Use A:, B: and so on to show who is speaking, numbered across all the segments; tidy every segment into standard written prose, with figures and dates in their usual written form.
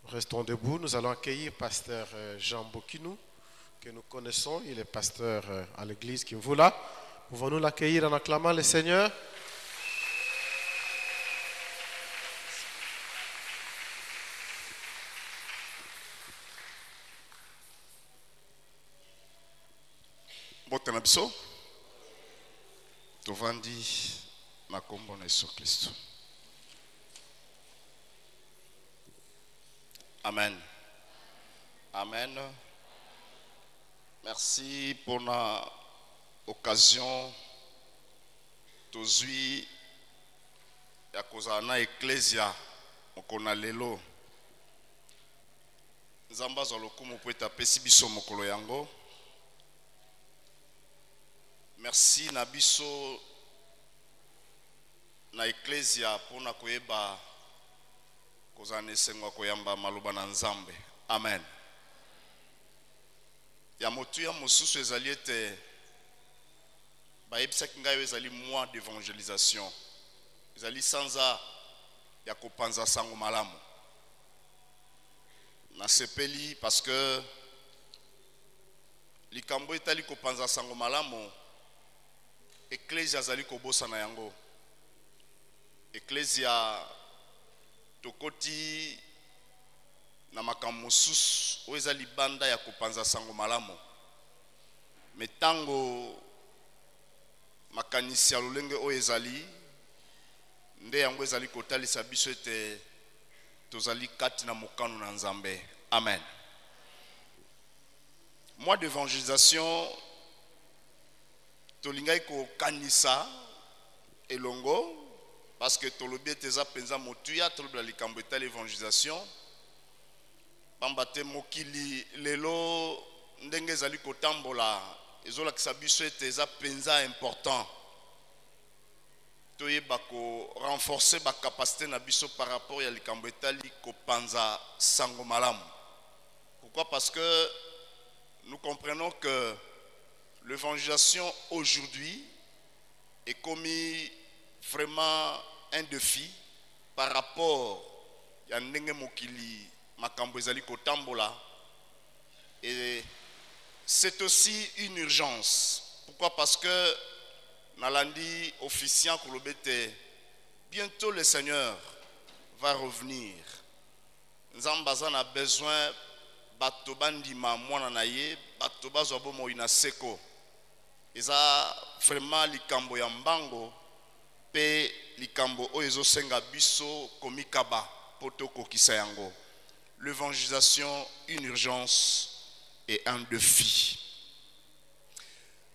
A: Restons debout. Nous allons accueillir pasteur Jean Bokinou, que nous connaissons. Il est pasteur à l'église Kimvula. Pouvons-nous l'accueillir en acclamant le Seigneur?
B: Botana biso tovandi na kombo na Yesu Kristo. Amen. Amen. Merci pour l'occasion tozwi ya kozala na ecclesia mokolo lelo. Nzambe azwa lokumu po ete apesi biso mokolo yango. Merci na biso na ecclesia pona koyeba kozana esengo koyamba maloba na Nzambe. Amen. Ya motu ya mosusu ezali ete bayebisaki ngai ezali mois d'évangélisation. Ezali sanza ya kopanza sango malamu. Na sepeli parce que likambo etali kopanza sango malamu. Ecclesia zali kobosa na yango. Ecclesia tokoti na makambo mosusu oyo eza libanda ya kopanza sango malamu. Metango makanisi ya lolenge oyo ezali nde yango ezali kotalisa biso ete tozali kati na mokano na Nzambe. Amen. Mois d'évangélisation tolingai ko kanisa elongo parce que tolobi teza penza motuya tolobla likambo eta l'évangélisation bambate mokili lelo ndenge ezali kotambola ezolakisa biso ete eza penza important toyeba ko renforcer ba capacité na biso par rapport ya likambo etali kopanza sango malamu. Pourquoi? Parce que nous comprenons que l'évangélisation aujourd'hui est commis vraiment un défi par rapport à ndenge mokili makambo ezali kotambola, et c'est aussi une urgence. Pourquoi? Parce que nalandi officiant kolobete bientôt le Seigneur va revenir. Nzambaza a besoin bato bandima mwana na ye bato bazwa bomo ina seko. Eza vraiment likambo ya mbango pe likambo oyo ezosenga biso komikaba poto kokisa yango. L'évangélisation, une urgence et un défi.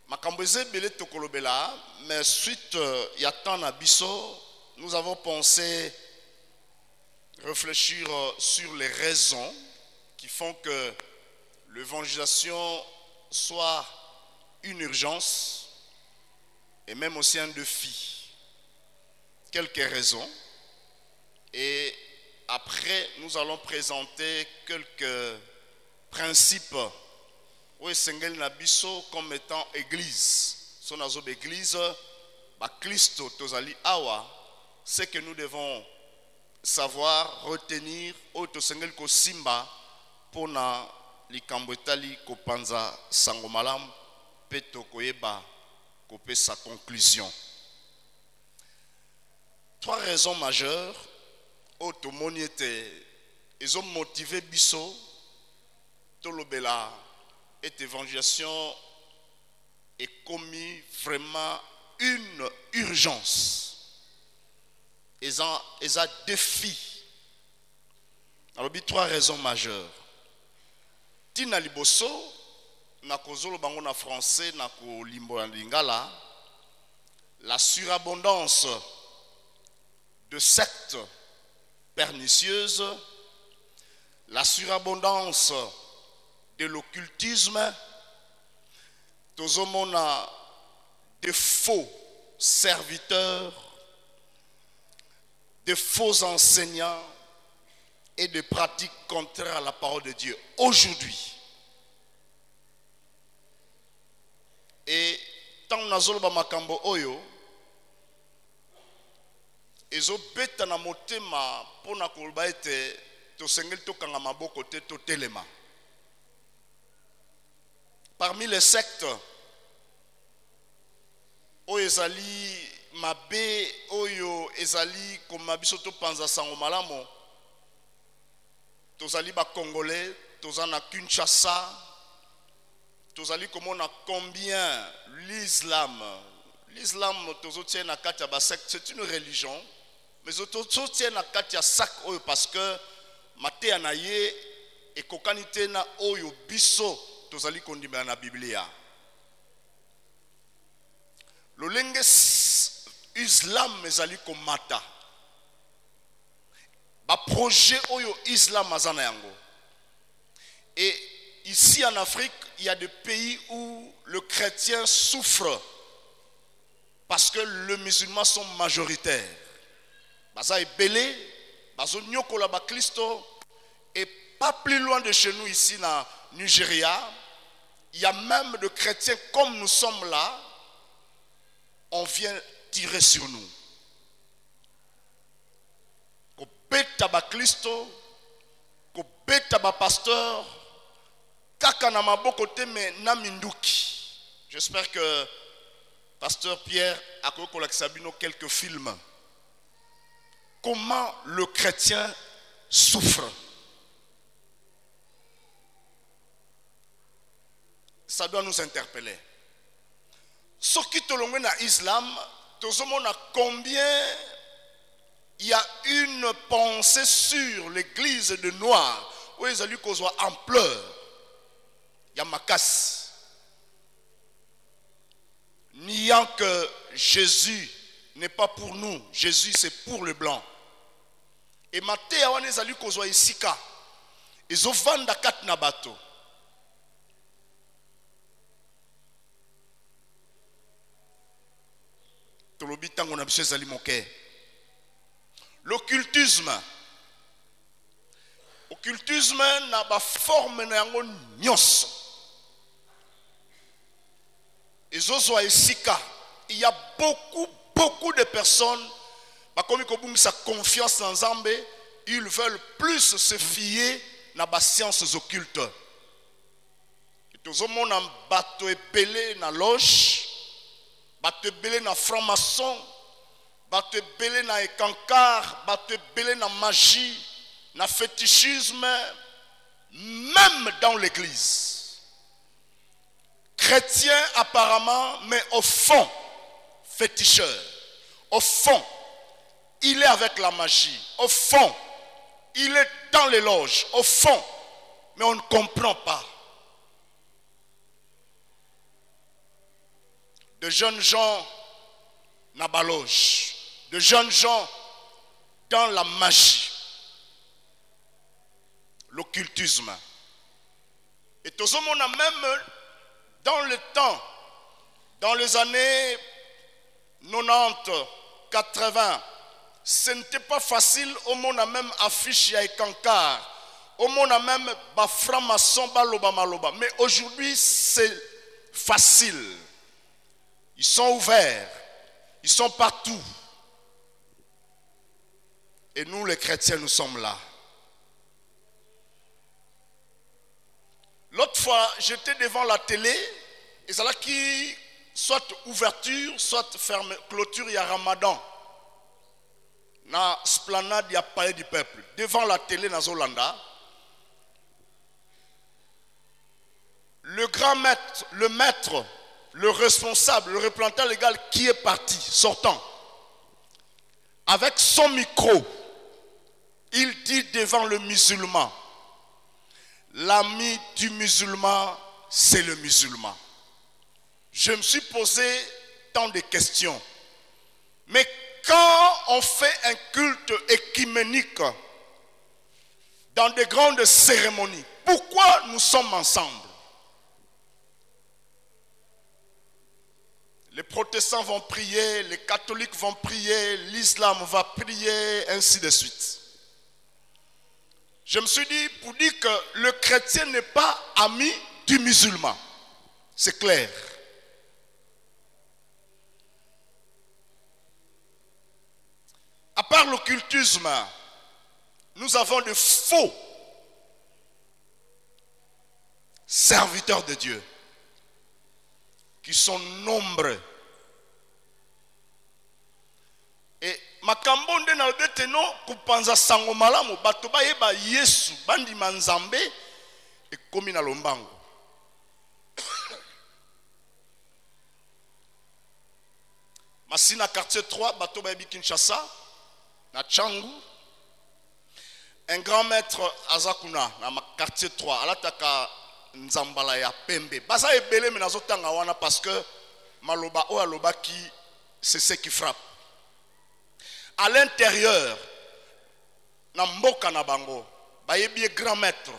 B: Makambo ezebele tokolobela, mais suite ya temps na biso, nous avons pensé réfléchir sur les raisons qui font que l'évangélisation soit une urgence et même aussi un défi. Quelques raisons. Et après, nous allons présenter quelques principes où Sengel Nabiso comme étant église. Son azob église, Christo Tozali Awa, c'est que nous devons savoir retenir Oto Sengel Ko Simba pour na likambo etali kopanza sango malamu peto koyeba kope sa conclusion. Trois raisons majeures automoni ete ils ont motivé biso tolobela et évangélisation est commis vraiment une urgence. Ils ont défi. Alors, trois raisons majeures. Tina liboso, na kozolo bango na français, na ko limbo na lingala, la surabondance de sectes pernicieuses, la surabondance de l'occultisme, tozomona de faux serviteurs, de faux enseignants et de pratiques contraires à la parole de Dieu aujourd'hui. Et tant nazoloba makambo oyo ezobeta na motema pona koloba ete tosengeli tokanga maboko te totelema. Parmi les sectes oyo ezali mabe oyo ezali koma biso topanza sango malamu, tozali ba Congolais, tozana Kinshasa, tozali komona combien l'islam tozotien na kati ya ba secte, c'est une religion, mais tozotien na kati ya sac oyo parce que mateya na ye ekokani te na oyo biso tozali kondimela na Biblia. Lolenge Islam ezali komata. Ba projet oyo Islam azana yango. Et ici en Afrique, il y a des pays où le chrétien souffre parce que les musulmans sont majoritaires. Baza ebele, bazo nyokola ba Kristo, et pas plus loin de chez nous ici na Nigeria, il y a même des chrétiens comme nous sommes là, on vient tirer sur nous. Ko beta ba Kristo, ko beta ba pasteur, kaka na maboko te me na minduki. J'espère que pasteur Pierre a kolakisa bino quelques films. Comment le chrétien souffre. Ça doit nous interpeller. Ce qui te l'ont dans l'islam, a combien il y a une pensée sur l'église de Noir où ils ont lu qu'on soit en pleurs. Il y a Makas. Niant que Jésus n'est pas pour nous, Jésus c'est pour le blanc. Et Matthieu a dit qu'on soit ici. Ils ont vendu à 4 nabato. L'occultisme. L'occultisme n'a pas forme de nyos. Il y a beaucoup de personnes qui ont sa confiance en Zambé, ils veulent plus se fier à la sciences occultes. Tout le monde a bateau épelé dans loge, bateau épelé dans franc-maçon, bateau épelé dans écancard, bateau épelé dans magie, dans fétichisme, même dans l'église. Chrétien apparemment, mais au fond, féticheur. Au fond, il est avec la magie. Au fond, il est dans les loges. Au fond, mais on ne comprend pas. De jeunes gens dans la loge. De jeunes gens dans la magie. L'occultisme. Et tout le monde a même dans le temps, dans les années 90, 80, ce n'était pas facile. Au monde a même affiché avec Kankar. Au monde a même franc-maçon, baloba maloba. Mais aujourd'hui, c'est facile. Ils sont ouverts. Ils sont partout. Et nous, les chrétiens, nous sommes là. L'autre fois, j'étais devant la télé, et c'est là qui, soit ouverture, soit ferme, clôture, il y a Ramadan. Dans la esplanade, il y a palais du peuple. Devant la télé, dans Zolanda, le grand maître, le responsable, le représentant légal qui est parti, sortant, avec son micro, il dit devant le musulman, l'ami du musulman, c'est le musulman. Je me suis posé tant de questions. Mais quand on fait un culte écuménique dans de grandes cérémonies, pourquoi nous sommes ensemble? Les protestants vont prier, les catholiques vont prier, l'islam va prier, ainsi de suite. Je me suis dit, pour dire que le chrétien n'est pas ami du musulman. C'est clair. À part l'occultisme, nous avons de faux serviteurs de Dieu qui sont nombreux. Et makambo nde na beteno kupanza sango malamu bato bayeba Yesu bandi manzambe e komi na lombango. Masina quartier 3 bato bayebi Kinshasa na Changu. Un grand maître Azakuna na quartier 3 alataka nzambala ya pembe. Baza ebele me nazotanga wana parce que maloba o alobaki c'est ce qui frappe. À l'intérieur, na mboka na bango, bayebi grand maître.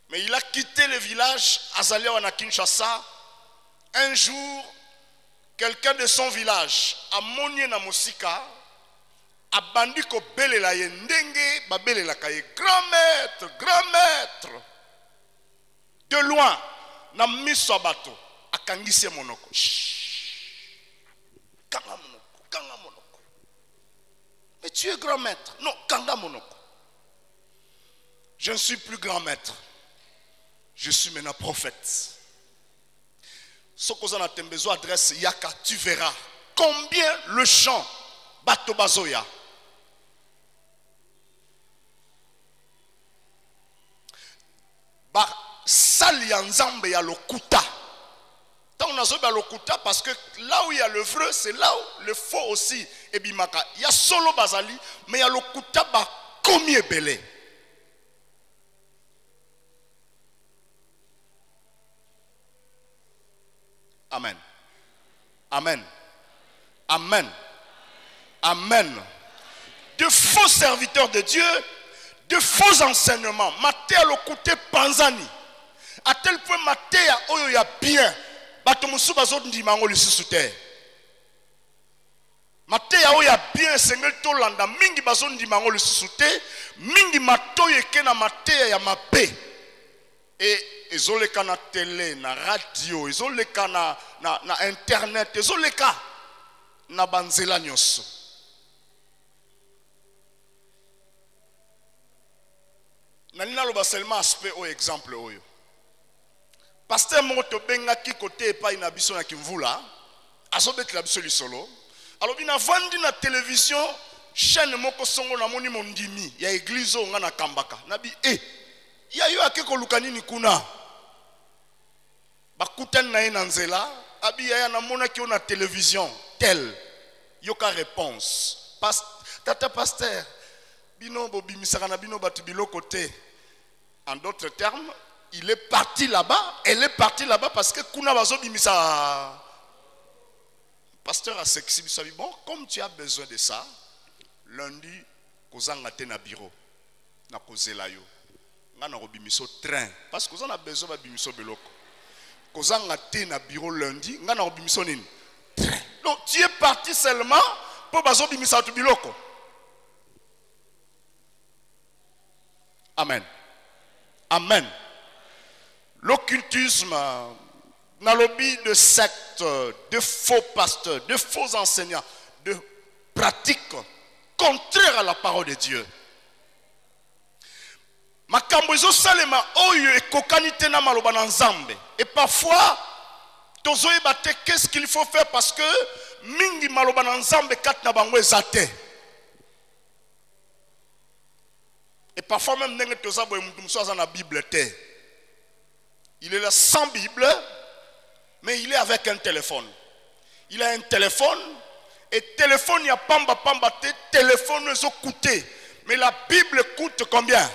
B: Mais il a quitté le village, azali wana Kinshasa. Un jour, quelqu'un de son village, a monié na musika, a bandi ko belela ye ndenge, ba belela ka ye grand maître, grand maître. De loin, na miso bato, a kangise monoko. Kanga monoko, kanga monoko. Mais tu es grand maître. Non, kanga monoko. Je ne suis plus grand maître. Je suis maintenant prophète. Sokoza na tembezo adresse yaka, tu verras combien le chant bato bazoya. Ba sali ya nzambe ya lokuta. Tant on a zoba lokuta parce que là où il y a le vrai, c'est là où le faux aussi est bimaka. Il y a solo bazali, mais il y a lokuta ba komi ebele. Amen. Amen. Amen. Amen. De faux serviteurs de Dieu, de faux enseignements. Maté lokuta panzani. À tel point maté ya oyo ya bien. Bato musu bazot ndimango lisusu te. Mate ya oya bien sengel to landa mingi bazot ndimango lisusu te. Mingi mato yeke na mate ya mabe. Et ezoleka na télé, na radio, ezoleka na internet, ezoleka na banzela nyonso. Nalina loba seulement aspect au exemple oyo. Pasteur Moto bengaki côté epai na biso na Kimvula, azobetela biso lisolo. Alors bina vandi na télévision chaîne moko songo na moni mondimi ya église nga na kambaka. Nabi ya yo akeko lukanini kuna. Bakutana na ina nzela, abi ya na mona ki na télévision tel. Yoka réponse. Tata pasteur bino bobimisaka na bino batu biloko te. En d'autres termes, il est parti là-bas, elle est partie là-bas parce que kuna bazo bimisa. Pasteur a sexy bisabi bon, comme tu as besoin de ça, lundi kozanga te na bureau na kozela yo. Nga na robimiso train parce que kozana besoin ba bimiso beloko. Kozanga te na bureau lundi, nga na robimiso nini? Train. Donc tu es parti seulement pour bazo bimisa tu biloko. Amen. Amen. L'occultisme, dans le lobby de sectes, de faux pasteurs, de faux enseignants, de pratiques contraires à la parole de Dieu. Makambozo salema oyo ekokanite na maloba na nzambe. Et parfois, tozoe bate qu'est-ce qu'il faut faire parce que mingi maloba na nzambe kat na bango ezate. Et parfois même nenge toza boye mutu muso na Bible te. Il est là sans Bible, mais il est avec un téléphone. Il a un téléphone, et téléphone, il y a pamba pamba, téléphone, ils ont coûté. Mais la Bible coûte combien?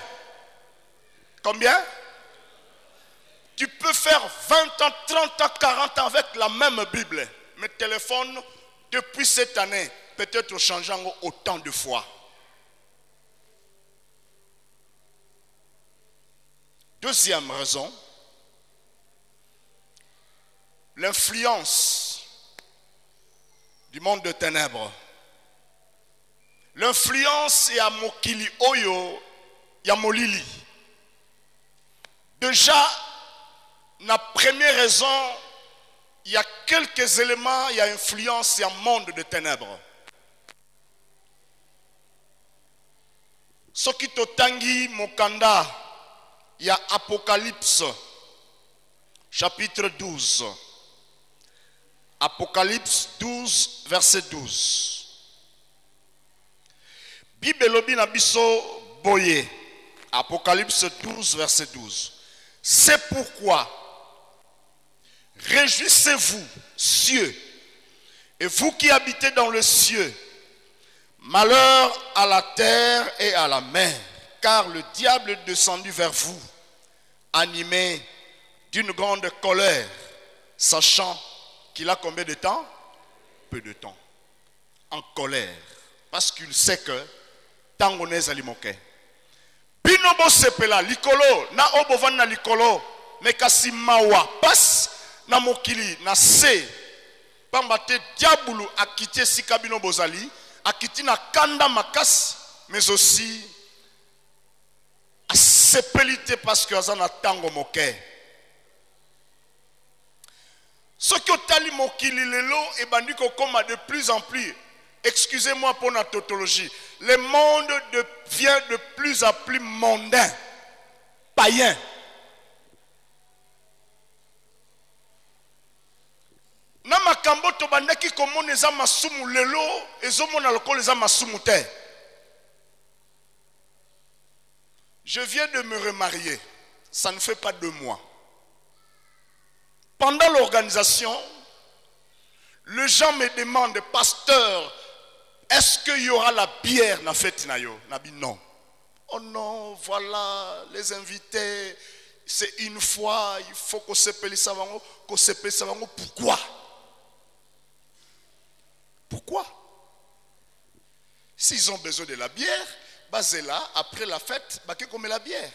B: Combien? Tu peux faire 20 ans, 30 ans, 40 ans avec la même Bible. Mais téléphone, depuis cette année, peut-être changeant autant de fois. Deuxième raison, l'influence du monde de ténèbres. L'influence ya mokili oyo ya molili. Déjà, la première raison, il y a quelques éléments, il y a influence, il y a un monde de ténèbres. Soki totangi mokanda ya Apocalypse chapitre 12. Apocalypse 12 verset 12. Bible lobi na biso boye. Apocalypse 12 verset 12. C'est pourquoi réjouissez-vous, cieux, et vous qui habitez dans le cieux. Malheur à la terre et à la mer, car le diable est descendu vers vous, animé d'une grande colère, sachant qu'il a combien de temps? Peu de temps. En colère, parce qu'il sait que tangonez alimoke. Binobo sepela likolo na obovan na likolo mekasi mawa pas na mokili na se pambate diabulu akite sika bino bozali akiti na kanda makasi mais aussi a sepelite parce que azana tango moke. Ce que tali mokili lelo et bandiko koma de plus en plus, excusez-moi pour la tautologie, le monde devient de plus en plus mondain, païen. Na makambo to bandaki komona eza masumu lelo ezomona lokolo eza masumu te. Je viens de me remarier, ça ne fait pas 2 mois. Pendant l'organisation, les gens me demandent, pasteur, est-ce qu'il y aura la bière na fête na yo? Nabi non. Oh non, voilà, les invités, c'est une fois, il faut qu'on s'appelle savango, Pourquoi? Pourquoi? S'ils ont besoin de la bière, basez là, après la fête, bah comme la bière.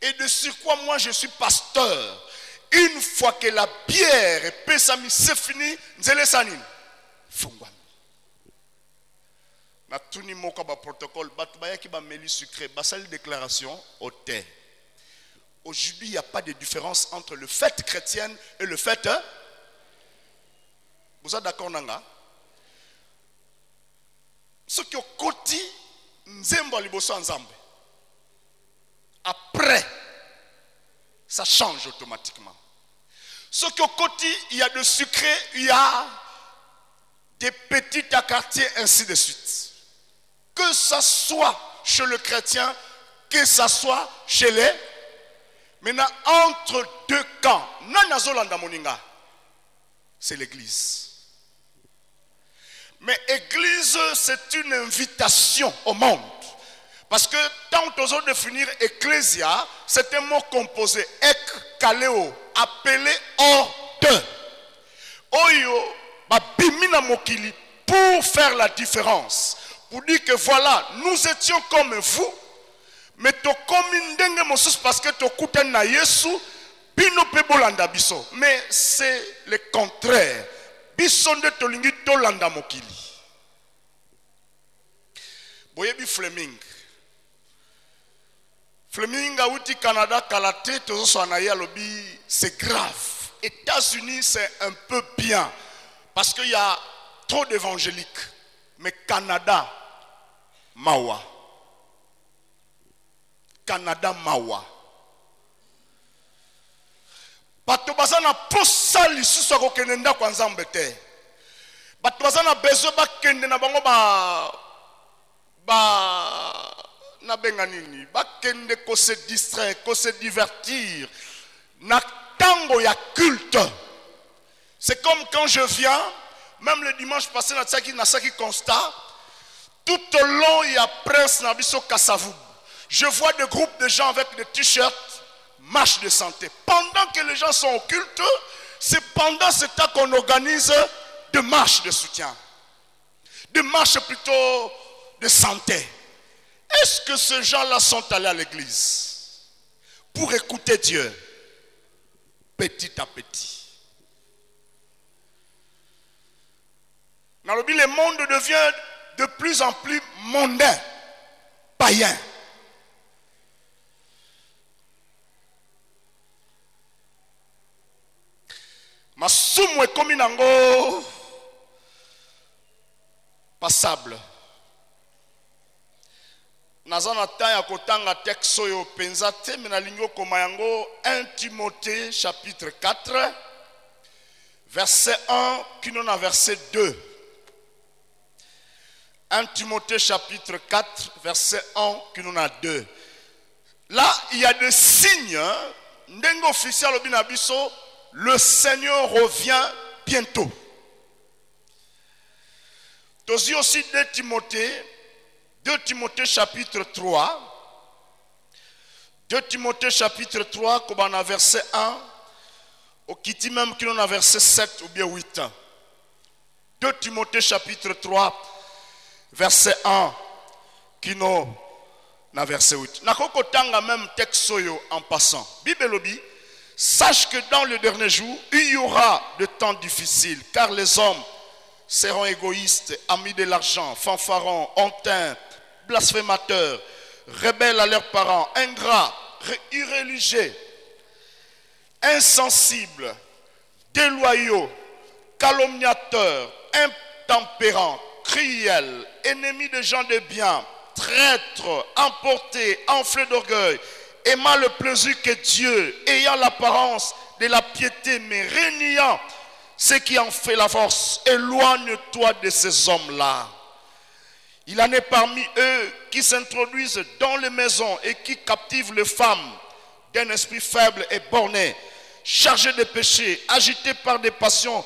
B: Et de surcroît, moi je suis pasteur. Une fois que la bière est pesami, c'est fini, nzele sanin. Fungwami. Na tuni moka ba protocole, batubaya ki ba meli sucré, basali déclaration au thé. Aujourd'hui, il n'y a pas de différence entre le fait chrétienne et le fait. Vous êtes d'accord, Nanga? Ce qui est côté, nzembo liboso nzambe. Après, ça change automatiquement. Ce qui est côté, il y a de sucré, il y a des petits quartiers, ainsi de suite. Que ça soit chez le chrétien, que ça soit chez les. Maintenant, entre 2 camps, Nanazolanda Moninga, c'est l'église. Mais église, c'est une invitation au monde. Parce que tant qu'on a définir ecclésia, c'est un mot composé, ek, kaleo, appelé hors de. Oyo, bimina mokili, pour faire la différence. Pour dire que voilà, nous étions comme vous, mais to comme ndenge mosus parce que to kuten na Yesu, bino pe bolanda biso. Mais c'est le contraire. Biso de tolingi tolanda mokili. Boyebi Fleming. Fleming a outi Canada Kalate, c'est grave. États-Unis, c'est un peu bien. Parce qu'il y a trop d'évangéliques. Mais Canada, Mawa. Canada, Mawa. Bato bazana posa lisusu akokende kwa nzambe te. Bato bazana besoin bakende na bango na benganini bakende ko se distraire, ko se divertir na tango ya culte. C'est comme quand je viens, même le dimanche passé na saki constat, tout au long il y a Prince Nabiso Kassavou. Je vois des groupes de gens avec des t-shirts marche de santé. Pendant que les gens sont au culte, c'est pendant ce temps qu'on organise des marches de soutien. Des marches plutôt de santé. Est-ce que ces gens-là sont allés à l'église pour écouter Dieu petit à petit? Le monde devient de plus en plus mondain, païen. Masumu ekomi nango passable. Nazana tanya kotanga texto yo penzate menalingo komayango 1 Timothée chapitre 4 verset 1 kinona verset 2. 1 Timothée chapitre 4 verset 1 kinona 2. Là, il y a des signes. Ndengo officiel obinabiso, le Seigneur revient bientôt. Tosi aussi 2 Timothée chapitre 3. 2 Timothée chapitre 3, comme on a verset 1, au kiti même qui on a verset 7 ou bien 8. 2 Timothée chapitre 3, verset 1, qui nous na verset 8. Nakoko tanga même texte en passant. Bible lobi, sache que dans le dernier jour, il y aura de temps difficiles, car les hommes seront égoïstes, amis de l'argent, fanfarons, hautains, blasphémateurs, rebelles à leurs parents, ingrats, irréligieux, insensibles, déloyaux, calomniateurs, intempérants, cruels, ennemis des gens de bien, traîtres, emportés, enflés d'orgueil, aimant le plaisir que Dieu, ayant l'apparence de la piété, mais reniant ce qui en fait la force. Éloigne-toi de ces hommes-là. Il en est parmi eux qui s'introduisent dans les maisons et qui captivent les femmes d'un esprit faible et borné, chargés de péchés, agités par des passions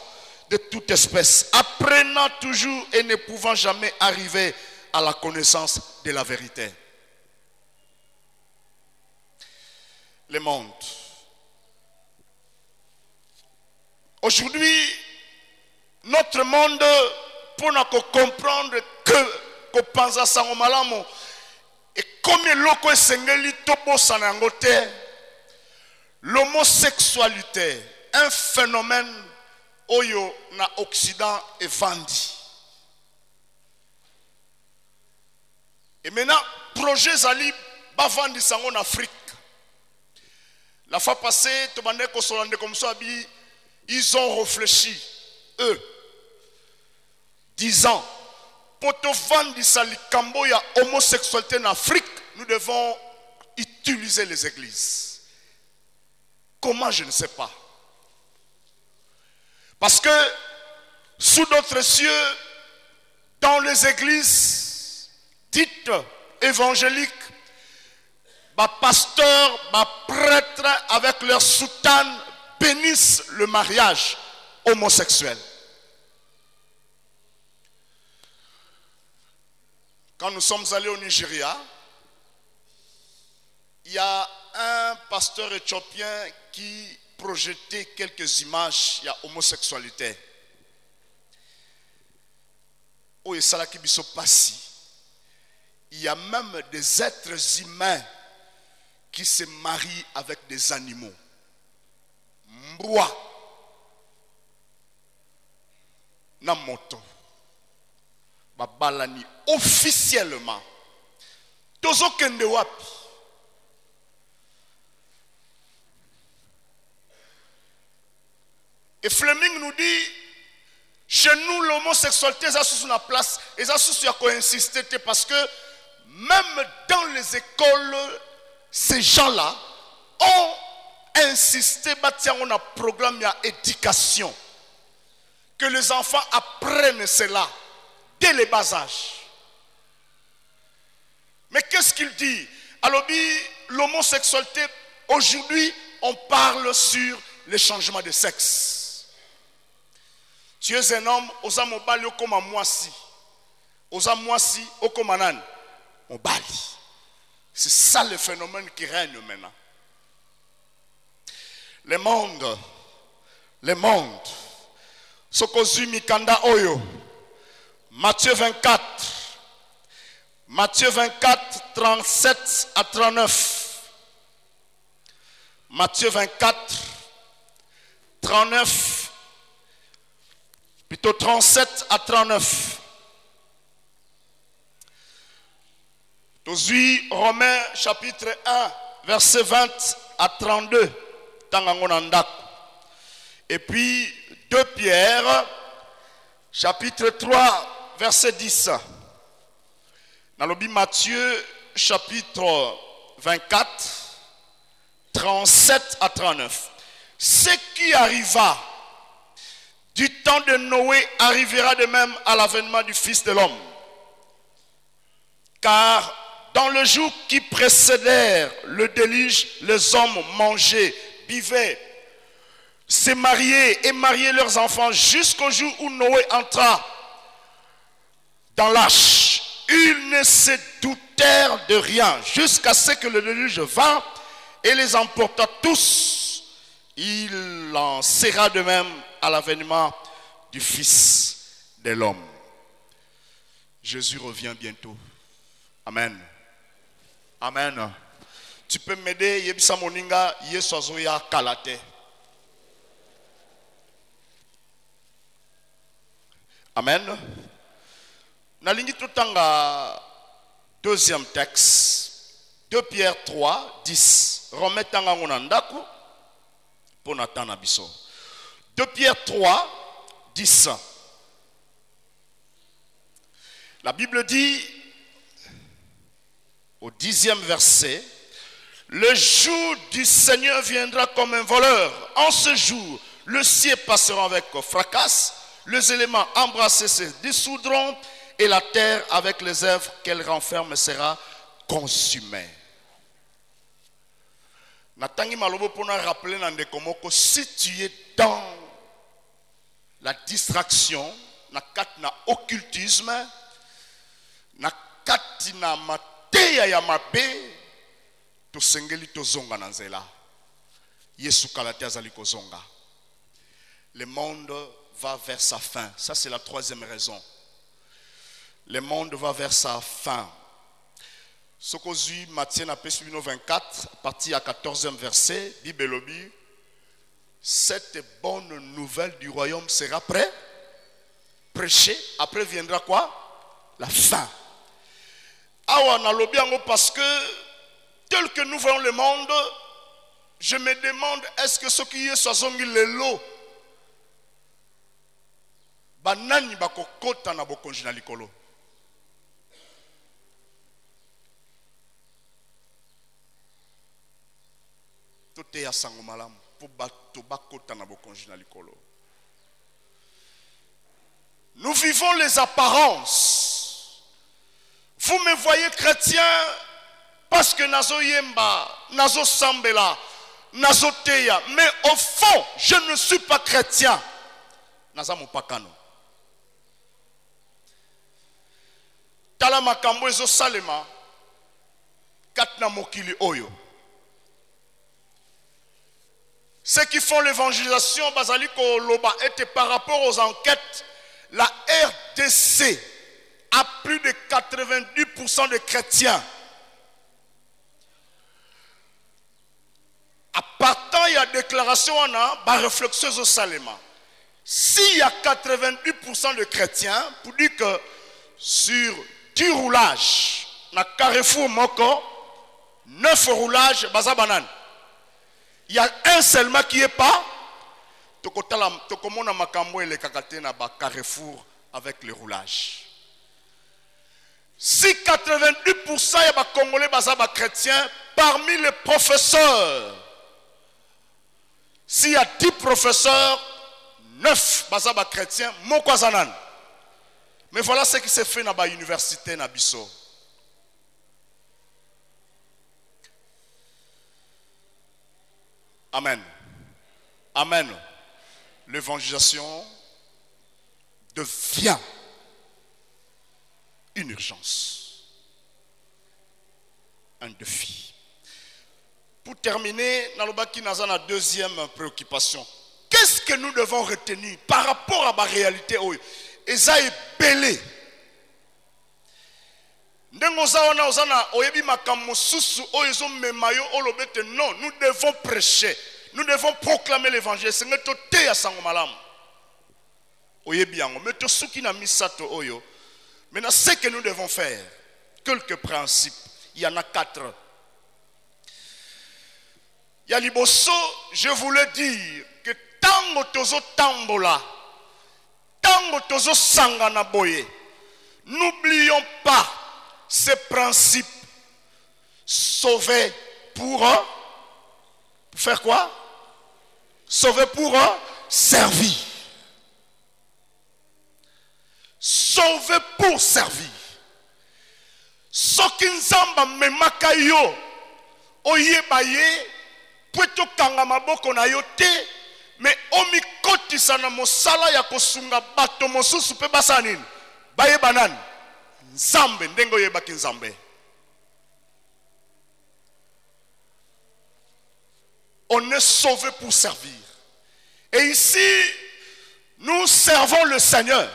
B: de toute espèce, apprenant toujours et ne pouvant jamais arriver à la connaissance de la vérité. Le monde. Aujourd'hui, notre monde, pour nous comprendre que pensa sango malamu et comme loko esengeli topo sanangote, l'homosexualité, un phénomène oyo na Occident est vendu. Et maintenant, projet Zali bavandi sango en Afrique. La fois passée, ils ont réfléchi, eux, disant, pour te vendre salikambo ya homosexualité en Afrique, nous devons utiliser les églises. Comment, je ne sais pas. Parce que sous d'autres cieux, dans les églises dites évangéliques, pasteurs, prêtres avec leur soutane bénissent le mariage homosexuel. Quand nous sommes allés au Nigeria, il y a un pasteur éthiopien qui projetait quelques images de homosexualité. Il y a même des êtres humains qui se marient avec des animaux. Mbwa na moto babalani officiellement tozo kende wapi. Et Fleming nous dit, chez nous l'homosexualité est sous la place et ça sous à insister parce que même dans les écoles ces gens-là ont insisté on a un programme d'éducation que les enfants apprennent cela dès le bas âge. Mais qu'est-ce qu'il dit? Alors l'homosexualité, aujourd'hui on parle sur les changements de sexe. Tu es un homme, osa mobali okoma mwasi, osa mwasi okoma nani mobali. C'est ça le phénomène qui règne maintenant. Le monde, Sokozu Mikanda Oyo, Matthieu 24, 37 à 39. Matthieu 24, 39, plutôt 37 à 39. Tozui Romains chapitre 1, verset 20 à 32. Et puis 2 Pierre chapitre 3 verset 10. Nalobi Matthieu chapitre 24, 37 à 39. Ce qui arriva du temps de Noé arrivera de même à l'avènement du Fils de l'homme. Car dans le jour qui précédèrent le déluge, les hommes mangeaient, buvaient, se mariaient et mariaient leurs enfants jusqu'au jour où Noé entra dans l'arche. Ils ne se doutèrent de rien jusqu'à ce que le déluge vint et les emporta tous. Il en sera de même à l'avènement du Fils de l'homme. Jésus revient bientôt. Amen. Amen. Tu peux m'aider, Yebisa Moninga, Yesozoya Kalate. Amen. Nalingi tutanga deuxième texte, 2 Pierre 3, 10. Remettanga ngonandaku pour Nathan Abisso. 2 Pierre 3, 10. La Bible dit au 10e verset, le jour du Seigneur viendra comme un voleur. En ce jour, le ciel passera avec fracas, les éléments embrassés se dissoudront et la terre avec les œuvres qu'elle renferme sera consumée. Natangi malobo pour nous rappeler si tu es dans la distraction, na occultisme, na mateya ya mabe, to sengeli to zonga na nzela. Yesu kalate azali ko zonga. Le monde va vers sa fin. Ça c'est la troisième raison. Le monde va vers sa fin. Sokozui Matthieu na Pesubino 24, partie à 14e verset, Bibelobi, cette bonne nouvelle du royaume sera prêchée. Après viendra quoi? La fin. Awa na lobi ango parce que tel que nous voyons le monde, je me demande est-ce que ce qui est soazongi lelo banani bakokota na bokonji na likolo. Tout est à sangomalam pour bato bakota na bokonji na likolo. Nous vivons les apparences. Vous me voyez chrétien parce que nazo yemba, nazo sambela, nazo teya, mais au fond, je ne suis pas chrétien. Naza mopakano. Tala makambo ezo salema katna mokili oyo. Ceux qui font l'évangélisation basaliko loba était par rapport aux enquêtes, la RDC a plus de 90% de chrétiens. À partant, il y a déclaration, on a bah, réflexion au Salema. S'il y a 90% de chrétiens, pour dire que sur 10 roulages, na Carrefour Moko, 9 roulages, baza banane. Il y a un seulement qui n'est pas. Tokomona makambo et les kakate na ba Carrefour avec les roulages. Si 90% ya ba Congolais baza ba chrétiens, parmi les professeurs, s'il y a 10 professeurs, 9 baza ba chrétiens, moko zanan. Mais voilà ce qui s'est fait dans la université na biso. Amen. Amen. L'évangélisation devient une urgence. Un défi. Pour terminer, Nalobaki Naza la deuxième préoccupation. Qu'est-ce que nous devons retenir par rapport à la réalité? Eza est belé. Non, nous devons prêcher. Nous devons proclamer l'évangile. Maintenant, ce que nous devons faire, quelques principes, il y en a 4. Il y a liboso, je voulais dire que tango tozo tambola, tango tozo sangana boye, n'oublions pas ces principes Sauvé pour faire quoi? Sauvé pour servir. Sauvé pour servir. Soki nzamba memaka yo oyeba ye pweto kanga maboko na yo te me omikotisa na mosala ya kosunga bato mosusu pe basala nini bayeba nani nzambe ndenge oyebaki nzambe. On est sauvé pour servir. Et ici, nous servons le Seigneur.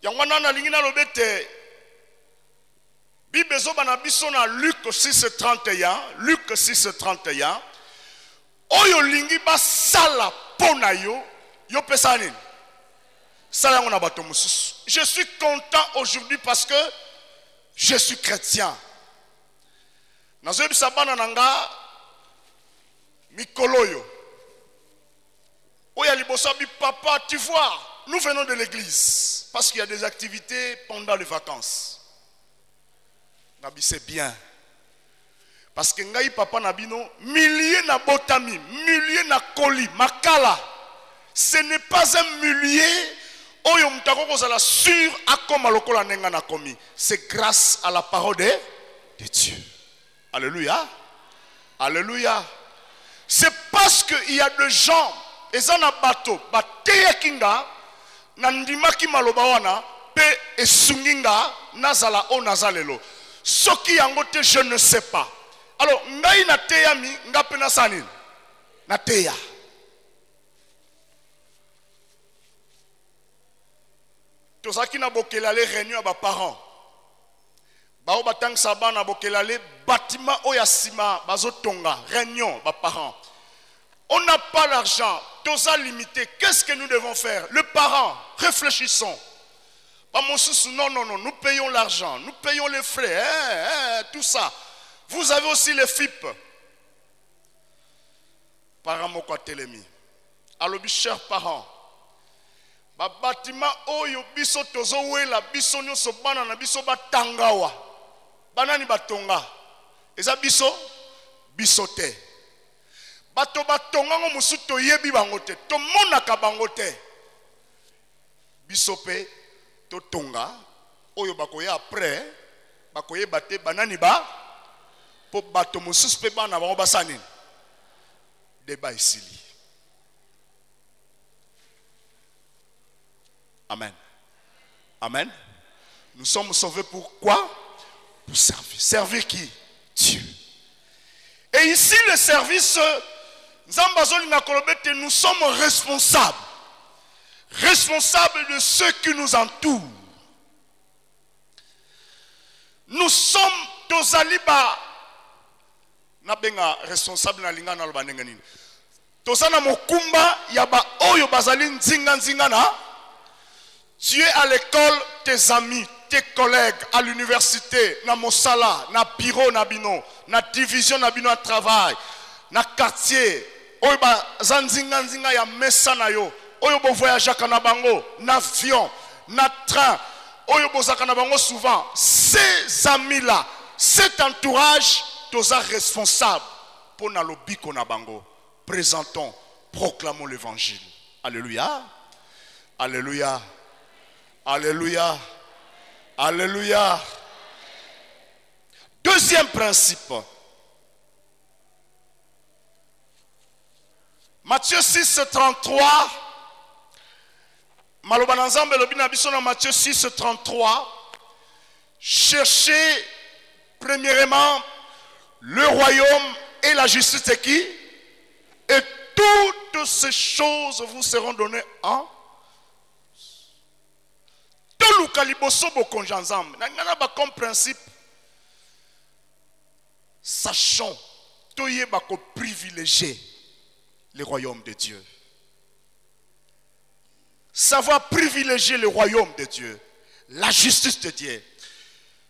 B: Yangwana lingina lobete Bible zobana biso na Luc 6:31, Luc 6:31. Oyo lingi ba sala pona yo, yo pesa nini? Sala ngona bato mususu. Je suis content aujourd'hui parce que je suis chrétien. Nazoyebi sabana nanga mikoloyo. Oya liboso bi papa, tu vois, nous venons de l'église parce qu'il y a des activités pendant les vacances. Nabi c'est bien. Parce que ngai papa nabino milliers na botami, milliers na koli, makala. Ce n'est pas un millier oyo mutako kozala sur akoma lokola nenga na komi. C'est grâce à la parole de Dieu. Alléluia. Alléluia. C'est parce qu'il y a des gens, ils ont un bateau, bateya kinga, nandimaki malobawana, pe esunginga, nazala o nazalelo. Soki yangote, je ne sais pas. Alors, ngai na teya mi, nga pe nasanil. Na teya. Tozaki na bokelale réunion à ba parents. Bao batang sabana bokelale bâtiment oyasima bazo tonga réunion ba parents. On n'a pas l'argent, toza limité. Qu'est-ce que nous devons faire? Le parent, réfléchissons. Pas mon sous, non, nous payons l'argent, nous payons les frais, tout ça. Vous avez aussi les FIP. Parents moko telemi. Alors, chers parents, ba bâtiment oyo biso tozo wela biso nyonso bana na biso batangawa. Banani batonga. Eza biso bisote. Bato batonga ngo musu to yebi bangote. To monaka bangote. Bisope to tonga. Oyo bakoye après. Bakoye bate banani ba. Po bato musu pe bana bango basani. Débat ici. Amen. Amen. Nous sommes sauvés pour quoi? Pour servir. Servir qui? Dieu. Et ici, le service, nous sommes responsables. Responsables de ceux qui nous entourent. Nous sommes tous aliba. Nabenga responsable na linga na lobanenga nini. Tosana mokumba yaba oyo bazali nzinga nzinga na. Tu es à l'école, tes amis, tes collègues, à l'université, na mosala, na bureau na bino, na division na bino à travail, na quartier, oyo ba zanzinga nzinga ya mesa na yo, oyo bo voyagaka na bango, na avion, na train, oyo bo zaka na bango souvent. Ces amis-là, cet entourage, toza responsable pour na lobiko na bango. Présentons, proclamons l'évangile. Alléluia. Alléluia. Alléluia. Alléluia. Deuxième principe. Matthieu 6, 33. Malobananzambe lobina bisona Matthieu 6, 33. Cherchez premièrement le royaume et la justice de qui? Et toutes ces choses vous seront données en comme principe, sachons que privilégier le royaume de Dieu. Savoir privilégier le royaume de Dieu, la justice de Dieu.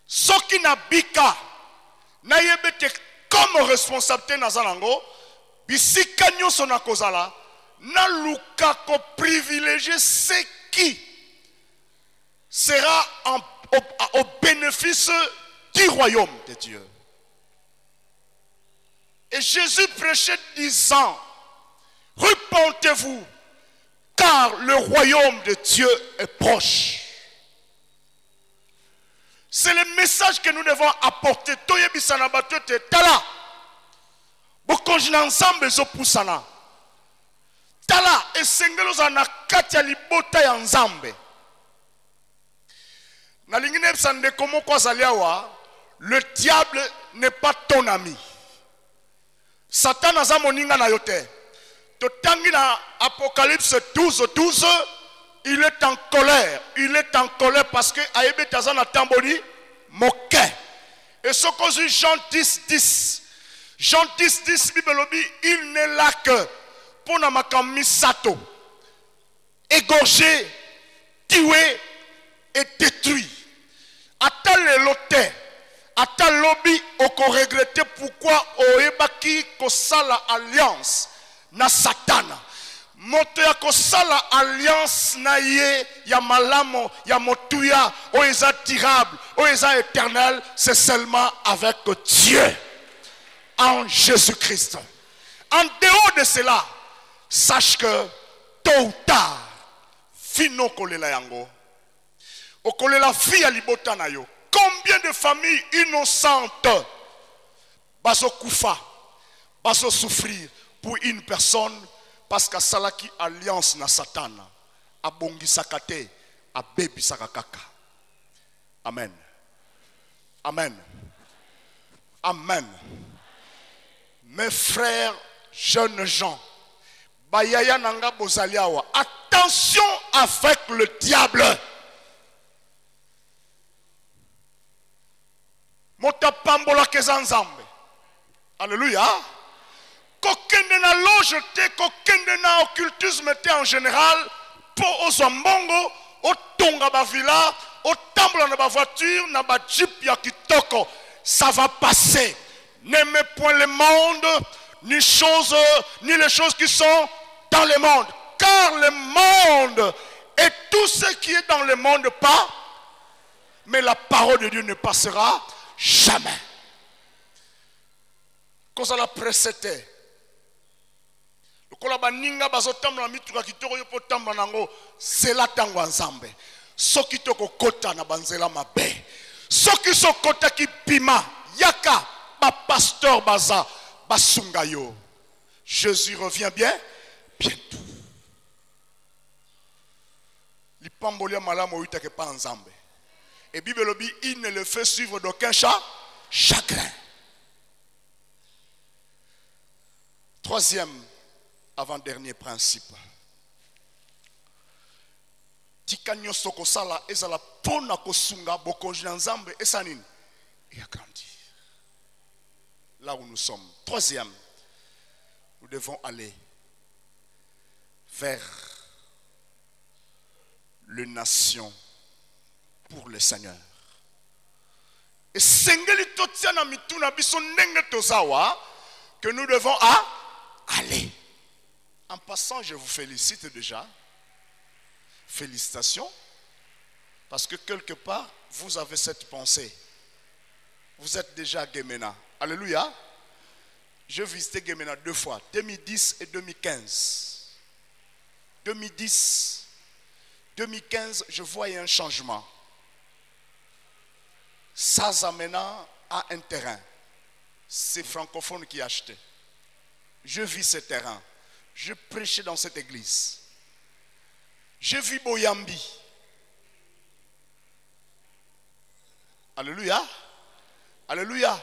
B: Ce qui n'a bika, n'a yebete comme responsabilité nazanango, bisika nyoso na kozala, na luka ko privilégier ce qui sera au bénéfice du royaume de Dieu. Et Jésus prêchait disant, repentez-vous, car le royaume de Dieu est proche. C'est le message que nous devons apporter. Toyebisana batote tala. Bokonjina nzambe zopusana. Tala esengelo za na kati ya libota ya nzambe. Na lingine bisande komo kwa zaliawa, le diable n'est pas ton ami. Satan aza moninga na yote. Totangi na Apocalypse 12, il est en colère. Il est en colère parce que Aïbe Tazana Tamboni moqué. Et ce qu'on dit Jean 10, Jean 10, Bibelobi, il n'est là que pour namakami sato, égorgé, tué et détruit. Ata le lote, ata lobby, on regretté pourquoi Oebaki kosala alliance na Satana. Moto ya kosala alliance na ye ya malamo ya motuya o eza tirable o eza éternel, c'est seulement avec Dieu en Jésus-Christ. En dehors de cela, sache que tôt ou tard fino kolela yango o kolela fi ya libota na yo. Combien de familles innocentes baso kufa baso souffrir pour une personne parce que salaki alliance na Satana abongi sakate abebi sakakaka. Amen. Amen. Amen. Mes frères jeunes gens, bayaya nanga bozaliawa, attention avec le diable. Motapambola kezanzambe. Alléluia. Kokende na loge te, kokende na occultisme te en général, pour ozambongo, otonga ba villa, otambola na ba voiture, na ba jeep ya kitoko, ça va passer. N'aimez point le monde, ni les choses qui sont dans le monde. Car le monde et tout ce qui est dans le monde pas, mais la parole de Dieu ne passera jamais. Quand ça la précédé, kola baninga bazotambula mituka kitoko yo potambula nango sela tango nzambe soki toko kota na banzela mabe soki sokota ki pima yaka ba pasteur baza basunga yo. Jésus revient bientôt. Lipambolia malamo uitake pa nzambe. Et Bible lobi il ne le fait suivre d'aucun chagrin. Troisième avant-dernier principe. Tikanyo soko sala ezala pona kosunga bokonji nzambe esanine et agrandir. Là où nous sommes. Troisième, nous devons aller vers les nations pour le Seigneur. Et sengeli totiana mituna biso ndenge tozawa que nous devons aller. En passant, je vous félicite déjà. Félicitations. Parce que quelque part, vous avez cette pensée. Vous êtes déjà à Gemena. Alléluia. J'ai visité Gemena 2 fois, 2010 et 2015. 2010, 2015, je voyais un changement. Sazamena a un terrain. C'est francophone qui a acheté. Je vis ce terrain. Je prêchais dans cette église. Je vis Boyambi. Alléluia. Alléluia.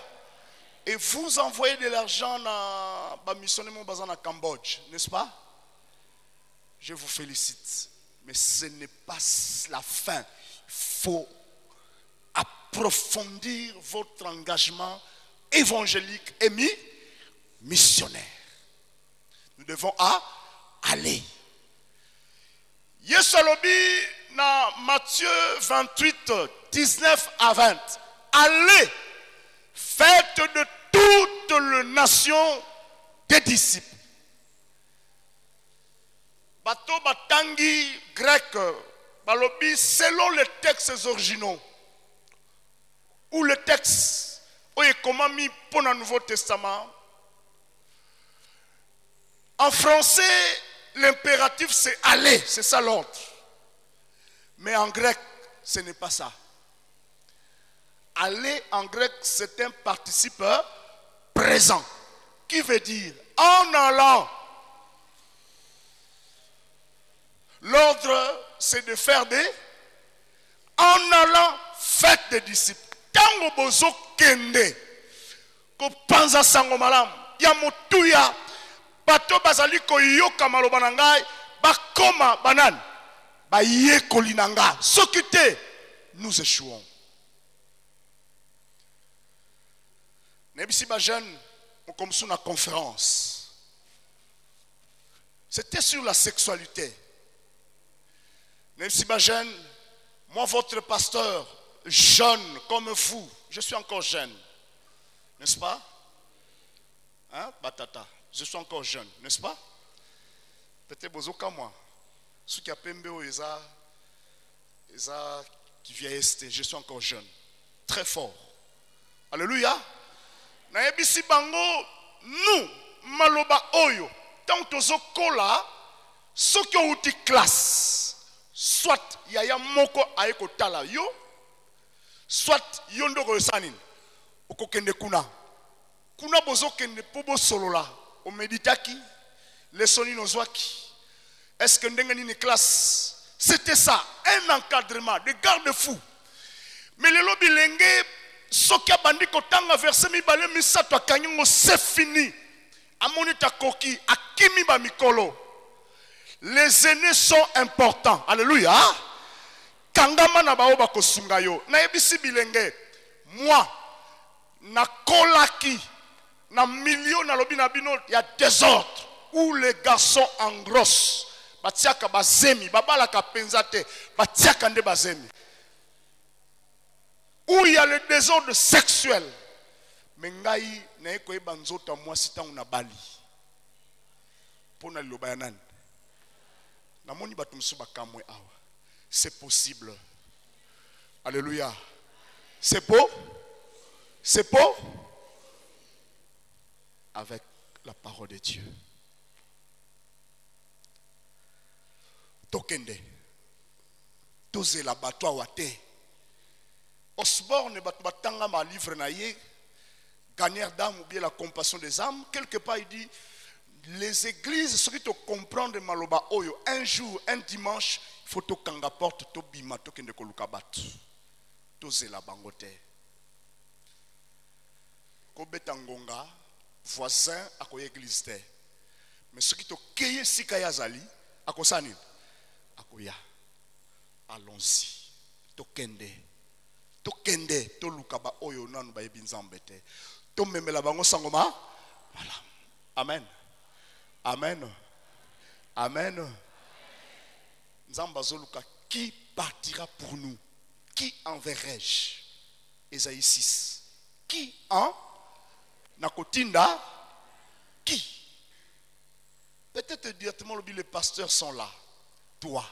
B: Et vous envoyez de l'argent à missionner mon bazar en Cambodge, n'est-ce pas? Je vous félicite. Mais ce n'est pas la fin. Il faut approfondir votre engagement évangélique et missionnaire. Nous devons aller. Yesolobi dans Matthieu 28, 19 à 20. Allez, faites de toutes les nations des disciples. Bato batangi grec, balobi selon les textes originaux. texte où il comment mis pour le Nouveau Testament. En français, l'impératif c'est aller, c'est ça l'ordre. Mais en grec, ce n'est pas ça. Aller en grec, c'est un participe présent. Qui veut dire en allant. L'ordre, c'est de faire des. En allant, faites des disciples. Tango bozo kende. Ko panza sango malam. Ya motuya. Bato bazali ko yoka maloba na ngai. Bakoma banan. Ba yekoli na nga. Soki te, nous échouons. Nebisi ba jeune, comme sur la conférence. C'était sur la sexualité. Nebisi ba jeune, moi votre pasteur, jeune comme vous, je suis encore jeune. N'est-ce pas? Hein, Batata, je suis encore jeune, n'est-ce pas? Peut-être bozoka moi. Ceux qui a pembe eza qui vieillissent, je suis encore jeune. Très fort. Alléluia. Na yebisi bango nous maloba oyo tant tozokola soki outi classe soit yaya moko ayeko tala yo soit yo ndoko yosanini okokende kuna bozokende po bosolola o meditaki lesoni nozwaki est-ce que ndenge nini classe c'était ça un encadrement de garde-fou mais le lobi lenge soki abandi kotanga verset mibale misato akanyango c'est fini amoni takoki akimi ba mikolo. Les aînés sont importants. Alléluia. Kangama na baoba kosunga yo. Na yebisi bilenge. Moi na kolaki na million na lobi na bino ya désordre où les garçons engrossent. Batiaka bazemi babalaka penzate batiaka nde bazemi. Où il y a le désordre sexuel. Mengai na eko eba nzoto moi sitangu na bali. Pona loba yanan. Namoni batumsu bakamwe awa. C'est possible. Alléluia. C'est beau. C'est beau. Avec la parole de Dieu. Tokende. Toze la bato awate. Osborne batanga ma livre na ye. Gagneur d'âme ou bien la compassion des âmes. Quelque part il dit. Les églises, ce qui te comprendre maloba oyo, un jour, un dimanche, il faut te kanga porte, to bima, to kende koluka batu, to zela bangote. Ko betangonga, voisin, ako église te. Mais ce qui te keye sika zali, ako sani, ako ya. Allons-y, to kende, to lukaba oyo nanu ba yebinzambete. To memela bango sangoma, voilà. Amen. Amen. Amen. Nzambazoluka, qui partira pour nous? Qui enverrai-je? Ésaïe 6. Qui en Nakotinda? Qui? Peut-être directement les pasteurs sont là. Toi.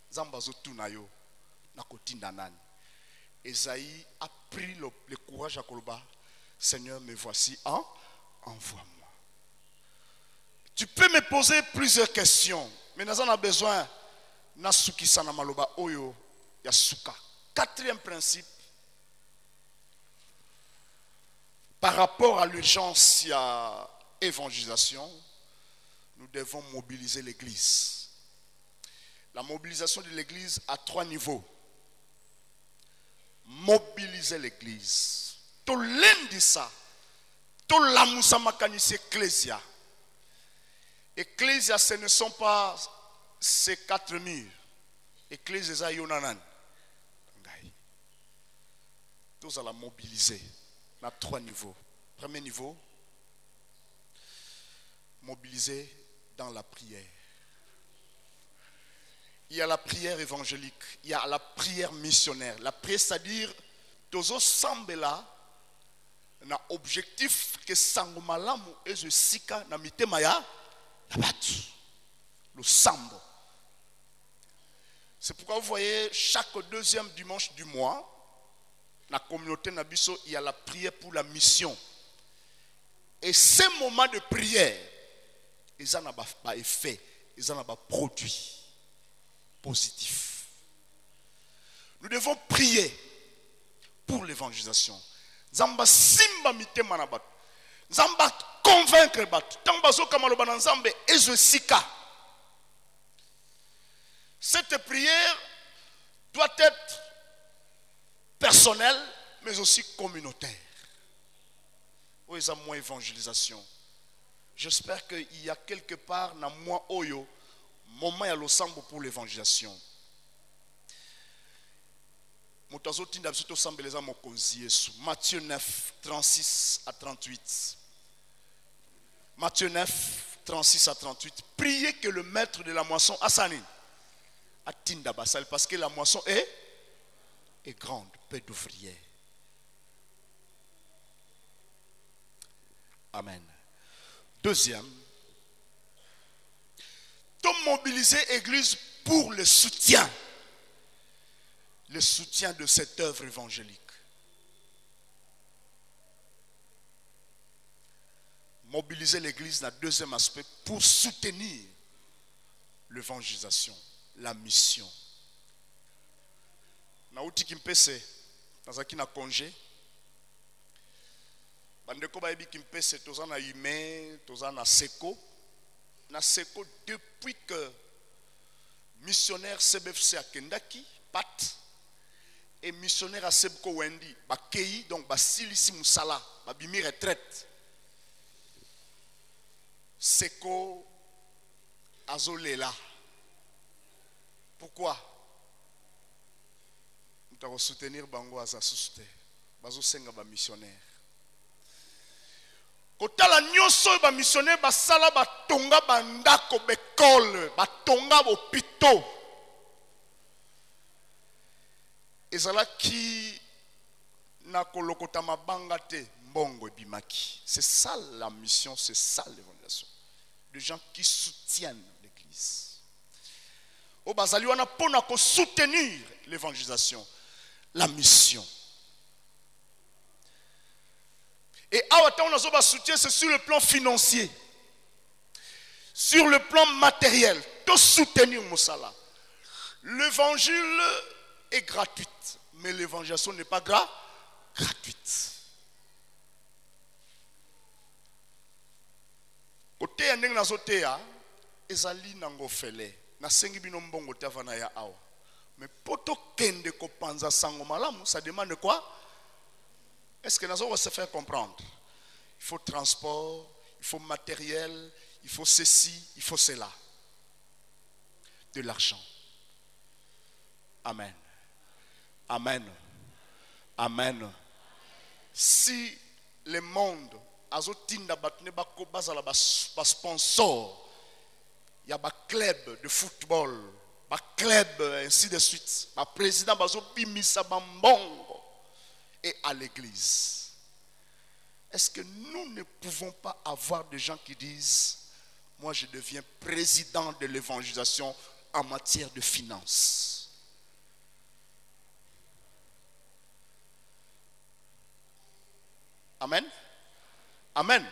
B: Nzambazotunayo. Nakotinda nani. Ésaïe a pris le courage à Koloba. Seigneur, me voici, envoie-moi. Tu peux me poser plusieurs questions, mais nous avons besoin nasuki sana maloba oyo yasuka. Quatrième principe, par rapport à l'urgence à évangélisation, nous devons mobiliser l'Église. La mobilisation de l'Église à 3 niveaux. Mobiliser l'Église. To lendi ça, to lamusa makanisi ecclésia. Ecclésia, ce ne sont pas ces 4 murs. Ecclésia, yonanan. Tous à la mobiliser. On a 3 niveaux. Premier niveau, mobiliser dans la prière. Il y a la prière évangélique, il y a la prière missionnaire. La prière, c'est-à-dire, tozo sambela na objectif que sangomalamu ezo sika na mitemaya. Le sambo. C'est pourquoi vous voyez chaque 2e dimanche du mois, la communauté Nabiso, il y a la prière pour la mission. Et ces moments de prière, ils ont un effet, ils ont un produit positif. Nous devons prier pour l'évangélisation. Zamba simba mitema na bato. Zamba convaincre bato. Tamba zo kamaloba na nzambe ezo sika. Cette prière doit être personnelle, mais aussi communautaire. Où est moins évangélisation? J'espère qu'il y a quelque part dans moi oyo moment ya losambo pour l'évangélisation. Matthieu 9, 36 à 38. Matthieu 9, 36 à 38. Priez que le maître de la moisson Assanin attinda basal parce que la moisson est grande, peu d'ouvriers. Amen. Deuxième, de mobiliser l'église pour le soutien de cette œuvre évangélique. Mobiliser l'église dans le deuxième aspect pour soutenir l'évangélisation, la mission. Nauti kimpese, nazaki na congé. Bandeko ba yebi kimpese toza na Ime, toza na Seko. Na Seko depuis que missionnaire CBFC a Kendaki, Pat, et missionnaire à Sebko Wendy, Bakei, donc Basilisi Moussala, Babimi retraite. Seko Azolela. Pourquoi? Nous devons soutenir Bango Azasusute. Bazo Senga ba missionnaire. Kotala nyoso ba missionnaire basala batonga bandako bekole, batonga bopito. Ezala ki na kolokota mabanga te mbongo ebimaki. C'est ça la mission, c'est ça l'évangélisation. Des gens qui soutiennent l'église. Au bazali wana pona ko soutenir l'évangélisation, la mission. Et on a soutien, c'est sur le plan financier, sur le plan matériel, de soutenir Moussala. L'évangile est gratuite, mais l'évangélisation n'est pas gratuite. Côté yandeng na zotea, ezali nango fele, na sengi bino mbongo tavana ya awa. Mais poto kende ko panza sango malamu, ça demande quoi? Est-ce que nous allons se faire comprendre? Il faut transport, il faut matériel, il faut ceci, il faut cela. De l'argent. Amen. Amen. Amen. Si le monde a zotinda batne bako bazala ba sponsor, il y a ba club de football, ba club ainsi de suite, ba président bazo bimisa bambongo. Et à l'église. Est-ce que nous ne pouvons pas avoir des gens qui disent, moi je deviens président de l'évangélisation en matière de finances? Amen. Amen.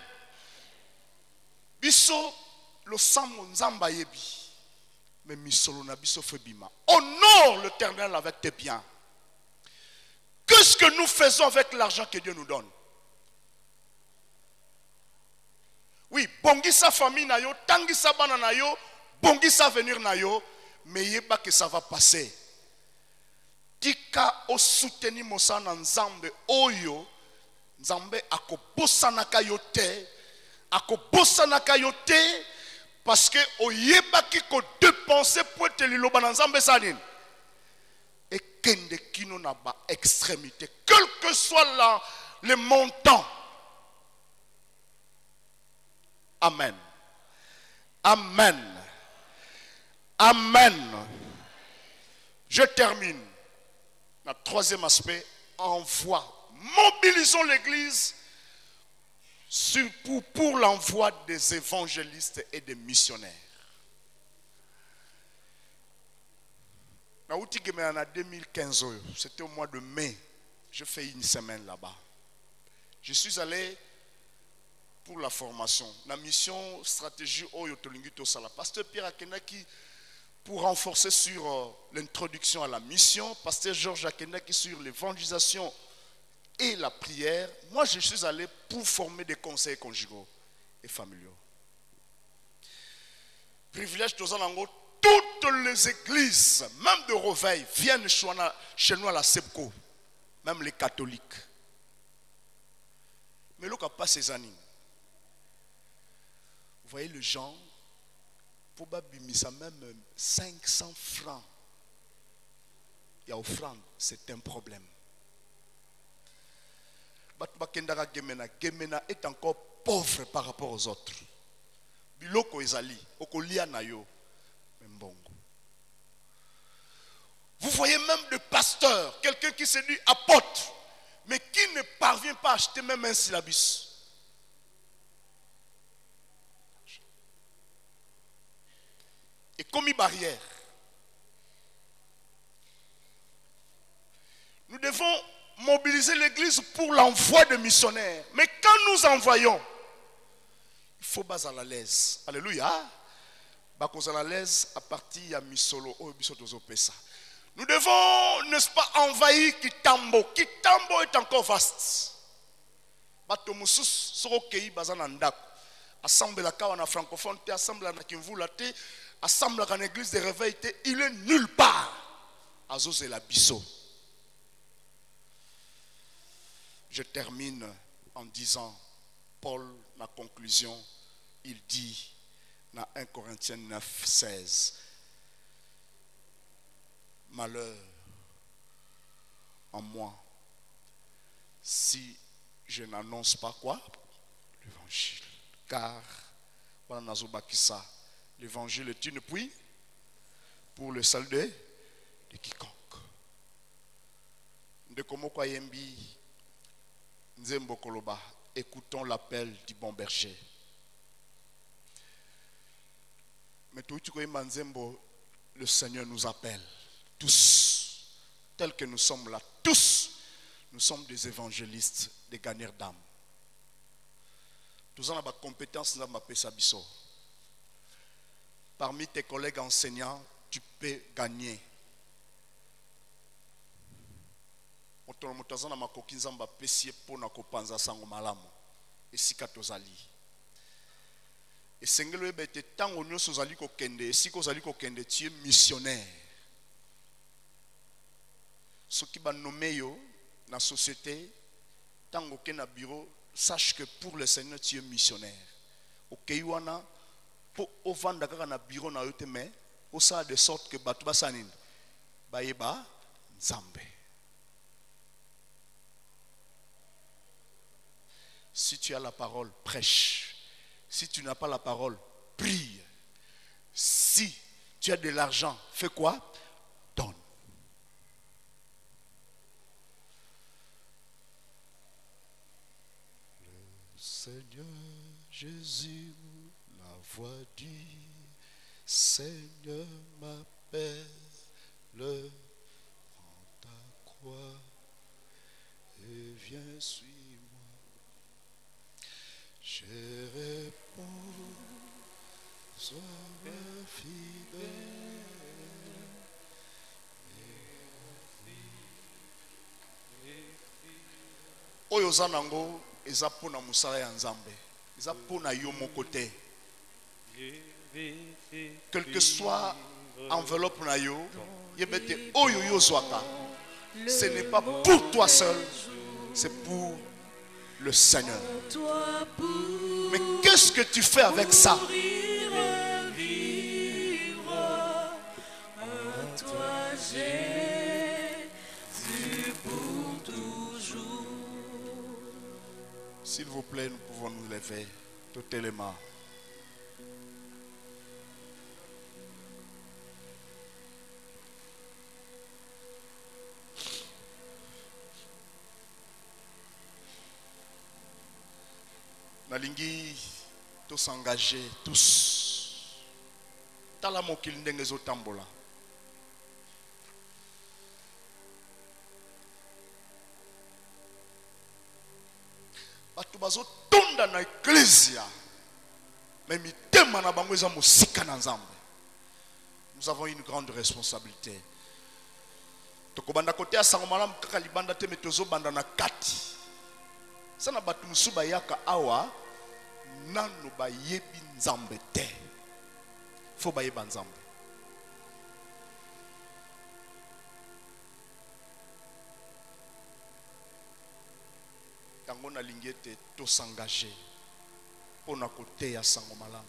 B: Biso lo samo nzamba yebi, mais misolo na biso febima. Honore l'Éternel avec tes biens. Qu'est-ce que nous faisons avec l'argent que Dieu nous donne? Oui, bongisa famille na yo, tangisa bana na yo, bongisa venir na yo, mais yeba que ça va passer. Tika o souteni mosana nzambe oyo, nzambe akobosanaka yo te, akobosanaka yo te, parce que oyeba ki ko dépenser pour te liloba na nzambe sanine. Et kende kino na ba extrémité, quel que soit le montant. Amen. Amen. Amen. Je termine. Le troisième aspect, envoi. Mobilisons l'église pour l'envoi des évangélistes et des missionnaires. En 2015, c'était au mois de mai. je fais une semaine là-bas. Je suis allé pour la formation. La mission stratégie Oyo Tolingi Tosala. Pasteur Pierre Akenaki pour renforcer sur l'introduction à la mission. Pasteur Georges Akenaki sur l'évangélisation et la prière. Moi, je suis allé pour former des conseils conjugaux et familiaux. Privilège Tozalango, toutes les églises, même de Reveil, viennent chez nous à la SEPCO, même les catholiques. Mais l'on n'a pas ces animes. Vous voyez le genre, pour ça même 500 francs. Il y a offrande, c'est un problème. Gemena est encore pauvre par rapport aux autres. Biloko ezali, okolia na yo, mbongo. Vous voyez même le pasteur, quelqu'un qui se dit apôtre, mais qui ne parvient pas à acheter même un syllabus. Et comme une barrière. Nous devons mobiliser l'église pour l'envoi de missionnaires. Mais quand nous envoyons, il faut bas à la l'aise. Alléluia. Bas à la l'aise à partir de Misolo. Nous devons, n'est-ce pas, envahir Kitambo. Kitambo est encore vaste. Batomusus sorokeyi bazanandako. Assemble la kawana francophone, assemble la kimvula te, assemble la église de réveil te, il est nulle part. Azose la biso. Je termine en disant, Paul, la conclusion, il dit dans 1 Corinthiens 9, 16, malheur en moi si je n'annonce pas quoi? L'évangile. Car, l'évangile est une pluie pour le salut de quiconque. De comment quoi yembi Nzembo Koloba, écoutons l'appel du bon berger. Mais tout Nzembo, le Seigneur nous appelle, tous, tels que nous sommes là, tous, nous sommes des évangélistes, des gagnants d'âme. Tous en avons des compétences dans ma pesabiso. Parmi tes collègues enseignants, tu peux gagner. Motazana makokinza mbapesie pona kopanza sango malamu esika tozali esengelo ebete tango nyoso zali kokende esika ozali kokende tu es missionnaire soki ba nommé yo na société tango ke na bureau sache que pour le Seigneur tu es missionnaire okei wana po ovanda kaka na bureau na yo te mais osala de sorte que batu basanini bayeba nzambe. Si tu as la parole, prêche. Si tu n'as pas la parole, prie. Si tu as de l'argent, fais quoi? Donne. Le Seigneur Jésus, la voix du Seigneur m'appelle. Prends ta croix et viens suivre. Je réponds, sois fidèle. Oyo zanango eza pona musala ya nzambe. Eza pona yo moko te. Quel que soit enveloppe na yo, yebete oyo yo zwaka. Ce n'est pas pour toi seul, c'est pour le Seigneur. Mais qu'est-ce que tu fais avec ça? S'il vous plaît, nous pouvons nous lever toutes les mains. Nalingi tous s'engager, tous. Tala mokili ndenge ezotambola. bato bazo tonda na ecclesia mais mitema na bango eza mosika na Nzambe. Nous avons une grande responsabilité. Tokobanda kote ya sango malamu kaka libanda te mais tozo banda na kati. Sana bato musu bayaka awa nano bayebi Nzambe te. Faut bayeba Nzambe. Tango na lingete to s'engager pour na côté ya sango malamu.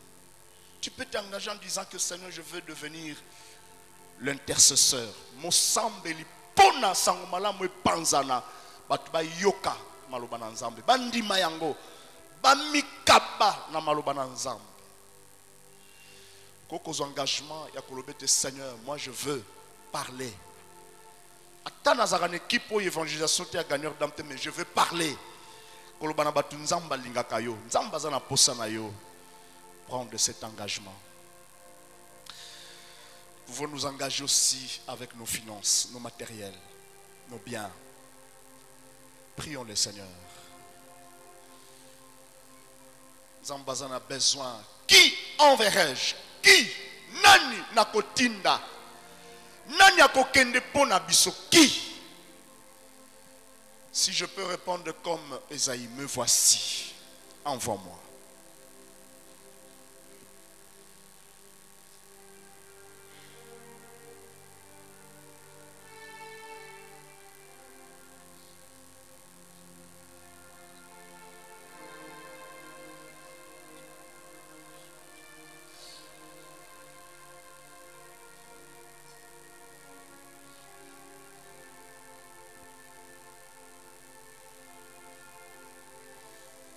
B: Tu peux t'engager en disant que Seigneur, je veux devenir l'intercesseur. Mosambeli pona sango malamu e panzana batu ba yoka maloba na Nzambe. Bandima yango ba mikaba na maloba na Nzambe. Koko engagement ya kolobete Seigneur, moi je veux parler. Ata nazaka équipe pour évangélisation te gagneur d'âme mais je veux parler. Kolobana batu Nzamba lingaka yo. Nzamba za na posa na yo. Prendre cet engagement. Nous pouvons nous engager aussi avec nos finances, nos matériels, nos biens. Prions le Seigneur. Nzamba za na besoin. Qui enverrai-je? Qui? Nani nakotinda? Nani akokende pona biso? Qui? Si je peux répondre comme Esaïe, me voici, envoie-moi.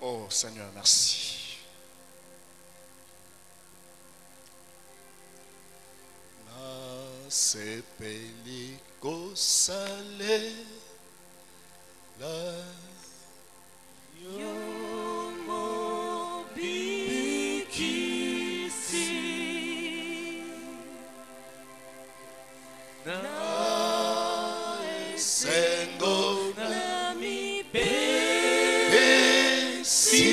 B: Oh Seigneur, merci. Na sepeli kosale la yomo bikisi na sengo na mi si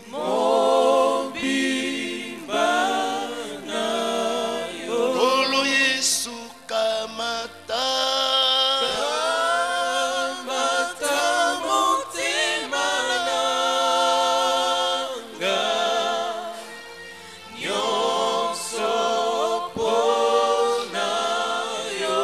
B: mon bimba na yo Olo Yesu kamata motema nanga nyonso pona yo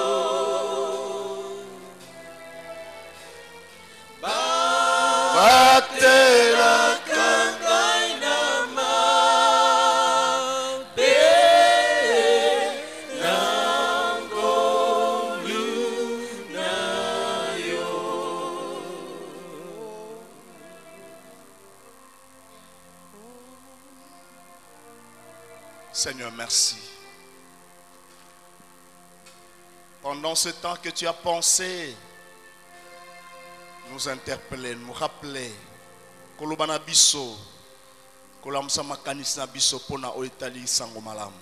B: Batera kangai na mabe nangolu na yo. Seigneur, merci. Pendant ce temps que tu as pensé nous interpeller, nous rappeler kolobana biso kolamsa makanisi na biso pona oetali sango malamu.